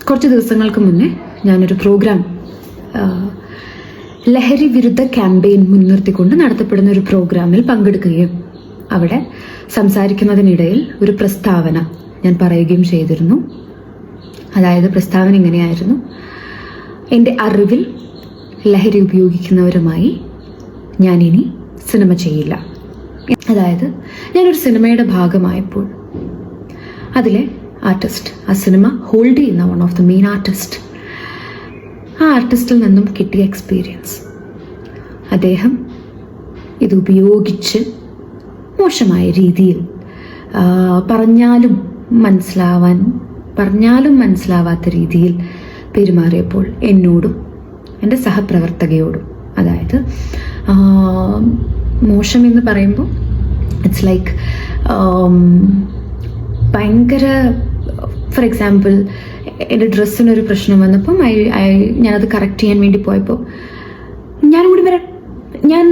കുറച്ച് ദിവസങ്ങൾക്ക് മുന്നേ ഞാനൊരു പ്രോഗ്രാം, ലഹരി വിരുദ്ധ ക്യാമ്പയിൻ മുൻനിർത്തിക്കൊണ്ട് നടത്തപ്പെടുന്ന ഒരു പ്രോഗ്രാമിൽ പങ്കെടുക്കുകയും അവിടെ സംസാരിക്കുന്നതിനിടയിൽ ഒരു പ്രസ്താവന ഞാൻ പറയുകയും ചെയ്തിരുന്നു. അതായത് പ്രസ്താവന ഇങ്ങനെയായിരുന്നു: എൻ്റെ അറിവിൽ ലഹരി ഉപയോഗിക്കുന്നവരുമായി ഞാനിനി സിനിമ ചെയ്യില്ല. അതായത് ഞാനൊരു സിനിമയുടെ ഭാഗമായപ്പോൾ അതിലെ ആർട്ടിസ്റ്റ്, ആ സിനിമ ഹോൾഡ് ചെയ്യുന്ന one of the main artist, ആ ആർട്ടിസ്റ്റിൽ നിന്നും കിട്ടിയ എക്സ്പീരിയൻസ്, അദ്ദേഹം ഇത് ഉപയോഗിച്ച് മോശമായ രീതിയിൽ പറഞ്ഞാലും മനസ്സിലാവാത്ത രീതിയിൽ പെരുമാറിയപ്പോൾ എന്നോടും എൻ്റെ സഹപ്രവർത്തകയോടും, അതായത് മോശം എന്ന് പറയുമ്പോൾ ഇറ്റ്സ് ലൈക്ക് ഭയങ്കര, ഫോർ എക്സാമ്പിൾ എൻ്റെ ഡ്രസ്സിനൊരു പ്രശ്നം വന്നപ്പം ഞാനത് കറക്റ്റ് ചെയ്യാൻ വേണ്ടി പോയപ്പോൾ ഞാനും കൂടി വരാം, ഞാൻ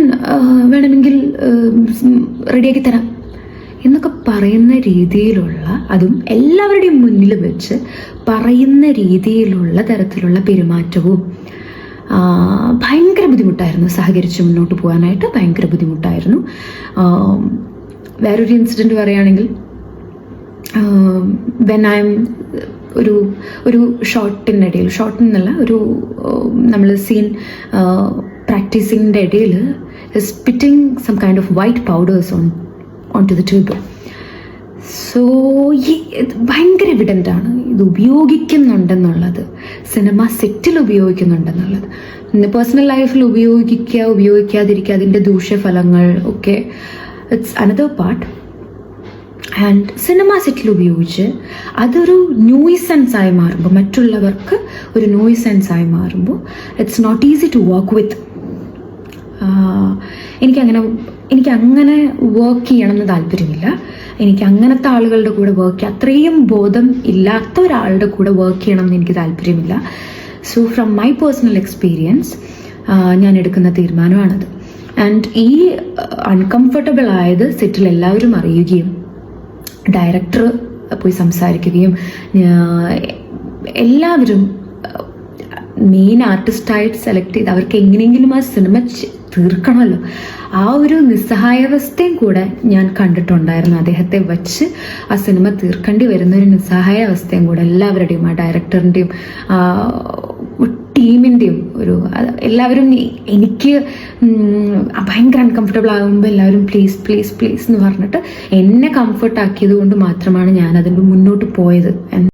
വേണമെങ്കിൽ റെഡിയാക്കി തരാം എന്നൊക്കെ പറയുന്ന രീതിയിലുള്ള, അതും എല്ലാവരുടെയും മുന്നിൽ വെച്ച് പറയുന്ന രീതിയിലുള്ള തരത്തിലുള്ള പെരുമാറ്റവും ഭയങ്കര ബുദ്ധിമുട്ടായിരുന്നു. സഹകരിച്ച് മുന്നോട്ട് പോകാനായിട്ട് ഭയങ്കര ബുദ്ധിമുട്ടായിരുന്നു. വേറൊരു ഇൻസിഡൻറ്റ് പറയുകയാണെങ്കിൽ, വെൻ ഐ എം ഒരു ഷോട്ടിനല്ല, ഒരു നമ്മൾ സീൻ പ്രാക്ടീസിങ്ങിൻ്റെ ഇടയിൽ spitting some kind of white powders on to the table. So ഭയങ്കര എവിഡൻ്റ് ആണ് ഇത് ഉപയോഗിക്കുന്നുണ്ടെന്നുള്ളത്, സിനിമ സെറ്റിൽ ഉപയോഗിക്കുന്നുണ്ടെന്നുള്ളത്. പേഴ്സണൽ ലൈഫിൽ ഉപയോഗിക്കാതിരിക്കുക, അതിൻ്റെ ദൂഷ്യഫലങ്ങൾ ഒക്കെ it's another part. And cinema സെറ്റിൽ ഉപയോഗിച്ച് അതൊരു നോയ്സെൻസ് ആയി മാറുമ്പോൾ, മറ്റുള്ളവർക്ക് ഒരു നോയ്സെൻസ് ആയി മാറുമ്പോൾ it's not easy to work with. എനിക്കങ്ങനെ വർക്ക് ചെയ്യണമെന്ന് താല്പര്യമില്ല. എനിക്ക് അങ്ങനത്തെ ആളുകളുടെ കൂടെ അത്രയും ബോധം ഇല്ലാത്ത ഒരാളുടെ കൂടെ വർക്ക് ചെയ്യണമെന്ന് എനിക്ക് താല്പര്യമില്ല. So from my personal experience ഞാൻ എടുക്കുന്ന തീരുമാനമാണത്. ആൻഡ് ഈ അൺകംഫർട്ടബിൾ ആയത് സെറ്റിൽ എല്ലാവരും അറിയുകയും ഡയറക്ടർ പോയി സംസാരിക്കുകയും എല്ലാവരും മെയിൻ ആർട്ടിസ്റ്റായിട്ട് സെലക്ട് ചെയ്ത് അവർക്ക് എങ്ങനെയെങ്കിലും ആ സിനിമ തീർക്കണമല്ലോ, ആ ഒരു നിസ്സഹായാവസ്ഥയും കൂടെ ഞാൻ കണ്ടിട്ടുണ്ടായിരുന്നു. അദ്ദേഹത്തെ വച്ച് ആ സിനിമ തീർക്കേണ്ടി വരുന്ന ഒരു നിസ്സഹായാവസ്ഥയും കൂടെ എല്ലാവരുടെയും, ആ ഡയറക്ടറിൻ്റെയും ടീമിൻ്റെയും എല്ലാവരും എനിക്ക് ഭയങ്കര അൺകംഫർട്ടബിൾ ആകുമ്പോൾ എല്ലാവരും പ്ലീസ് പ്ലീസ് പ്ലീസ് എന്ന് പറഞ്ഞിട്ട് എന്നെ കംഫർട്ട് ആക്കിയത് കൊണ്ട് മാത്രമാണ് ഞാൻ അതിൻ്റെ മുന്നോട്ട് പോയത്.